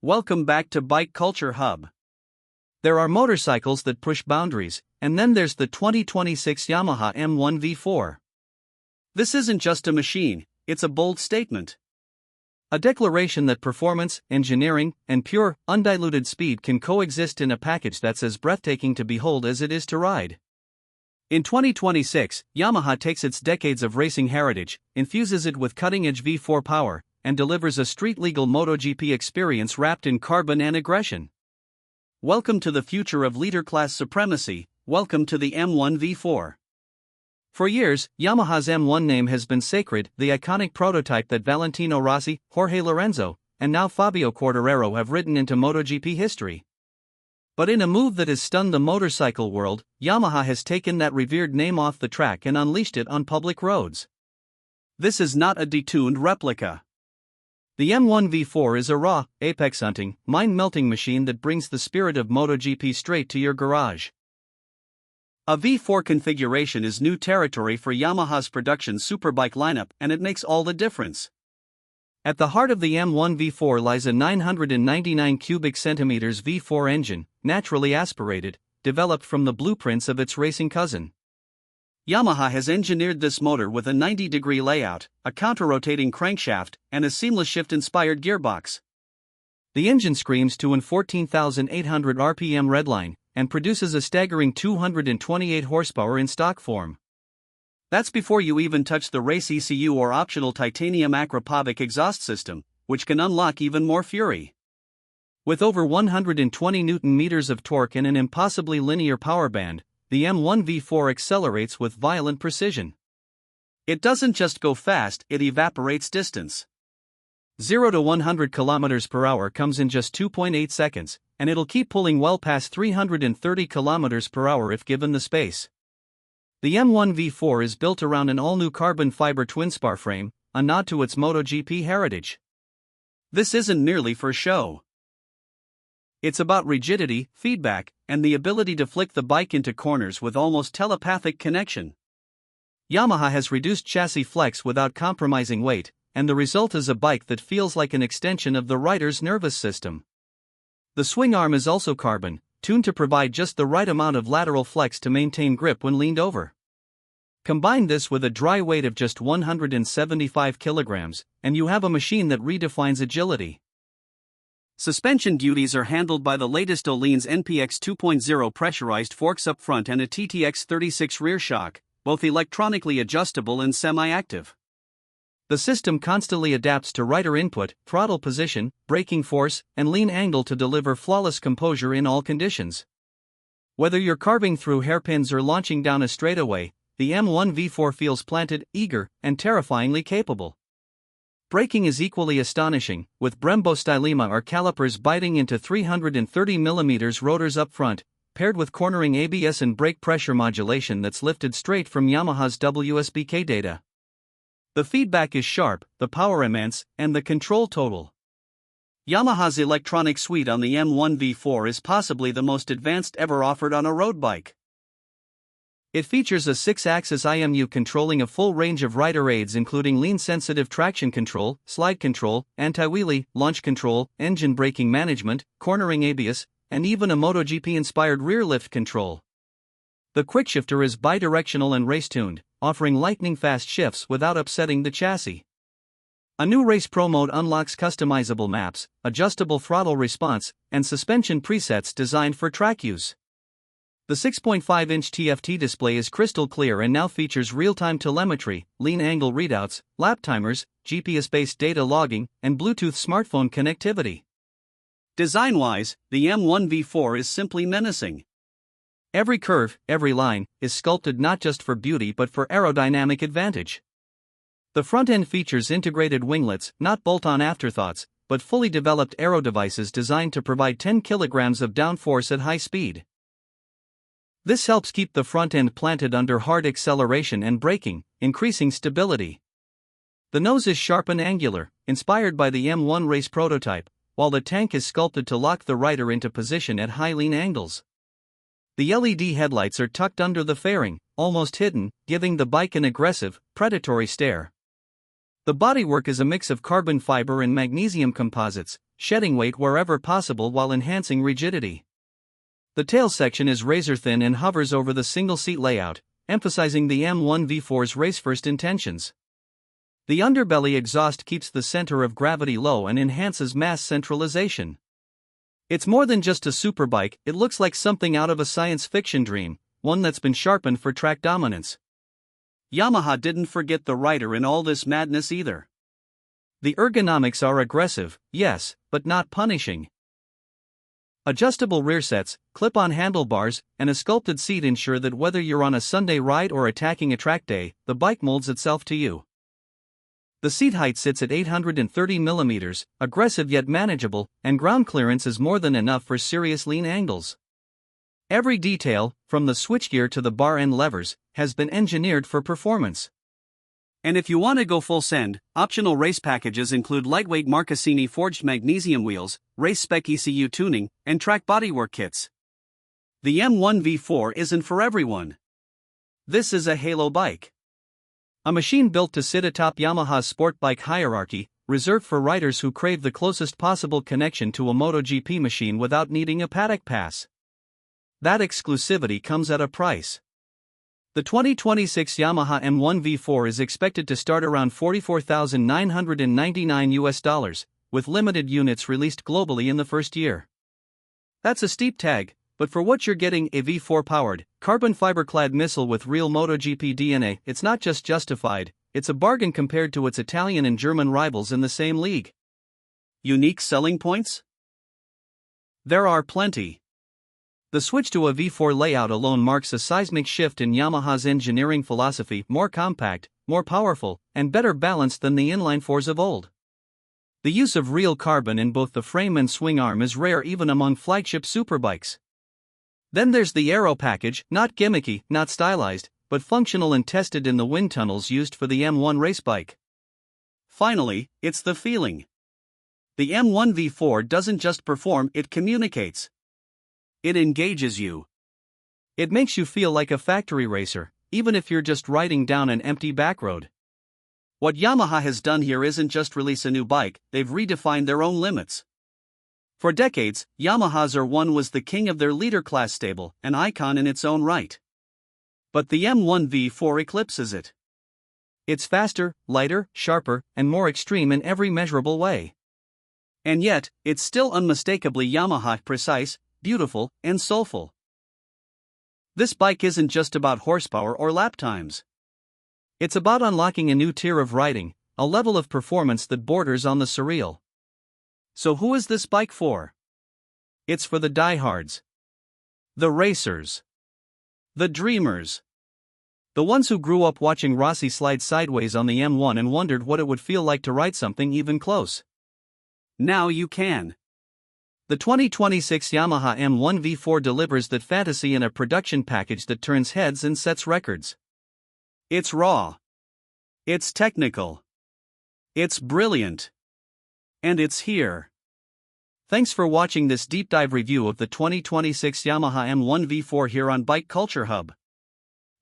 Welcome back to Bike Culture Hub. There are motorcycles that push boundaries, and then there's the 2026 Yamaha M1 V4. This isn't just a machine, it's a bold statement. A declaration that performance, engineering, and pure, undiluted speed can coexist in a package that's as breathtaking to behold as it is to ride. In 2026, Yamaha takes its decades of racing heritage, infuses it with cutting-edge V4 power, and delivers a street-legal MotoGP experience wrapped in carbon and aggression. Welcome to the future of leader-class supremacy, welcome to the M1 V4. For years, Yamaha's M1 name has been sacred, the iconic prototype that Valentino Rossi, Jorge Lorenzo, and now Fabio Quartararo have written into MotoGP history. But in a move that has stunned the motorcycle world, Yamaha has taken that revered name off the track and unleashed it on public roads. This is not a detuned replica. The M1 V4 is a raw, apex-hunting, mind-melting machine that brings the spirit of MotoGP straight to your garage. A V4 configuration is new territory for Yamaha's production superbike lineup, and it makes all the difference. At the heart of the M1 V4 lies a 999 cubic centimeters V4 engine, naturally aspirated, developed from the blueprints of its racing cousin. Yamaha has engineered this motor with a 90-degree layout, a counter-rotating crankshaft, and a seamless shift-inspired gearbox. The engine screams to an 14,800 RPM redline, and produces a staggering 228 horsepower in stock form. That's before you even touch the race ECU or optional titanium Acropovic exhaust system, which can unlock even more fury. With over 120 Nm of torque and an impossibly linear power band, the M1 V4 accelerates with violent precision. It doesn't just go fast, it evaporates distance. 0 to 100 km/h comes in just 2.8 seconds, and it'll keep pulling well past 330 km/h if given the space. The M1 V4 is built around an all-new carbon fiber twin-spar frame, a nod to its MotoGP heritage. This isn't merely for show. It's about rigidity, feedback, and the ability to flick the bike into corners with almost telepathic connection. Yamaha has reduced chassis flex without compromising weight, and the result is a bike that feels like an extension of the rider's nervous system. The swing arm is also carbon, tuned to provide just the right amount of lateral flex to maintain grip when leaned over. Combine this with a dry weight of just 175 kilograms, and you have a machine that redefines agility. Suspension duties are handled by the latest Öhlins NPX 2.0 pressurized forks up front and a TTX 36 rear shock, both electronically adjustable and semi-active. The system constantly adapts to rider input, throttle position, braking force, and lean angle to deliver flawless composure in all conditions. Whether you're carving through hairpins or launching down a straightaway, the M1 V4 feels planted, eager, and terrifyingly capable. Braking is equally astonishing, with Brembo Stylema or calipers biting into 330 mm rotors up front, paired with cornering ABS and brake pressure modulation that's lifted straight from Yamaha's WSBK data. The feedback is sharp, the power immense, and the control total. Yamaha's electronic suite on the M1 V4 is possibly the most advanced ever offered on a road bike. It features a 6-axis IMU controlling a full range of rider aids including lean-sensitive traction control, slide control, anti-wheelie, launch control, engine braking management, cornering ABS, and even a MotoGP-inspired rear lift control. The quickshifter is bidirectional and race-tuned, offering lightning-fast shifts without upsetting the chassis. A new Race Pro mode unlocks customizable maps, adjustable throttle response, and suspension presets designed for track use. The 6.5-inch TFT display is crystal clear and now features real-time telemetry, lean angle readouts, lap timers, GPS-based data logging, and Bluetooth smartphone connectivity. Design-wise, the M1 V4 is simply menacing. Every curve, every line, is sculpted not just for beauty but for aerodynamic advantage. The front end features integrated winglets, not bolt-on afterthoughts, but fully developed aero devices designed to provide 10 kilograms of downforce at high speed. This helps keep the front end planted under hard acceleration and braking, increasing stability. The nose is sharp and angular, inspired by the M1 race prototype, while the tank is sculpted to lock the rider into position at high lean angles. The LED headlights are tucked under the fairing, almost hidden, giving the bike an aggressive, predatory stare. The bodywork is a mix of carbon fiber and magnesium composites, shedding weight wherever possible while enhancing rigidity. The tail section is razor-thin and hovers over the single-seat layout, emphasizing the M1V4's race-first intentions. The underbelly exhaust keeps the center of gravity low and enhances mass centralization. It's more than just a superbike, it looks like something out of a science fiction dream, one that's been sharpened for track dominance. Yamaha didn't forget the rider in all this madness either. The ergonomics are aggressive, yes, but not punishing. Adjustable rear sets, clip-on handlebars, and a sculpted seat ensure that whether you're on a Sunday ride or attacking a track day, the bike molds itself to you. The seat height sits at 830 mm, aggressive yet manageable, and ground clearance is more than enough for serious lean angles. Every detail, from the switchgear to the bar end levers, has been engineered for performance. And if you want to go full send, optional race packages include lightweight Marcassini forged magnesium wheels, race-spec ECU tuning, and track bodywork kits. The M1V4 isn't for everyone. This is a halo bike. A machine built to sit atop Yamaha's sport bike hierarchy, reserved for riders who crave the closest possible connection to a MotoGP machine without needing a paddock pass. That exclusivity comes at a price. The 2026 Yamaha M1V4 is expected to start around $44,999, with limited units released globally in the first year. That's a steep tag, but for what you're getting, a V4-powered, carbon fiber-clad missile with real MotoGP DNA, it's not just justified, it's a bargain compared to its Italian and German rivals in the same league. Unique selling points? There are plenty. The switch to a V4 layout alone marks a seismic shift in Yamaha's engineering philosophy, more compact, more powerful, and better balanced than the inline fours of old. The use of real carbon in both the frame and swing arm is rare even among flagship superbikes. Then there's the aero package, not gimmicky, not stylized, but functional and tested in the wind tunnels used for the M1 race bike. Finally, it's the feeling. The M1V4 doesn't just perform, it communicates. It engages you. It makes you feel like a factory racer, even if you're just riding down an empty backroad. What Yamaha has done here isn't just release a new bike, they've redefined their own limits. For decades, Yamaha's R1 was the king of their leader class stable, an icon in its own right. But the M1V4 eclipses it. It's faster, lighter, sharper, and more extreme in every measurable way. And yet, it's still unmistakably Yamaha, precise, beautiful, and soulful. This bike isn't just about horsepower or lap times. It's about unlocking a new tier of riding, a level of performance that borders on the surreal. So who is this bike for? It's for the diehards. The racers. The dreamers. The ones who grew up watching Rossi slide sideways on the M1 and wondered what it would feel like to ride something even close. Now you can. The 2026 Yamaha M1V4 delivers that fantasy in a production package that turns heads and sets records. It's raw. It's technical. It's brilliant. And it's here. Thanks for watching this deep dive review of the 2026 Yamaha M1V4 here on Bike Culture Hub.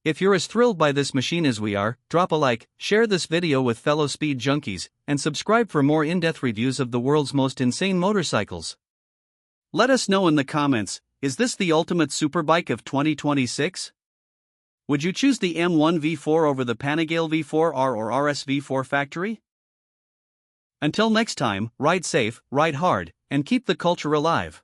If you're as thrilled by this machine as we are, drop a like, share this video with fellow speed junkies, and subscribe for more in-depth reviews of the world's most insane motorcycles. Let us know in the comments, is this the ultimate superbike of 2026? Would you choose the M1V4 over the Panigale V4R or RS V4 factory? Until next time, ride safe, ride hard, and keep the culture alive.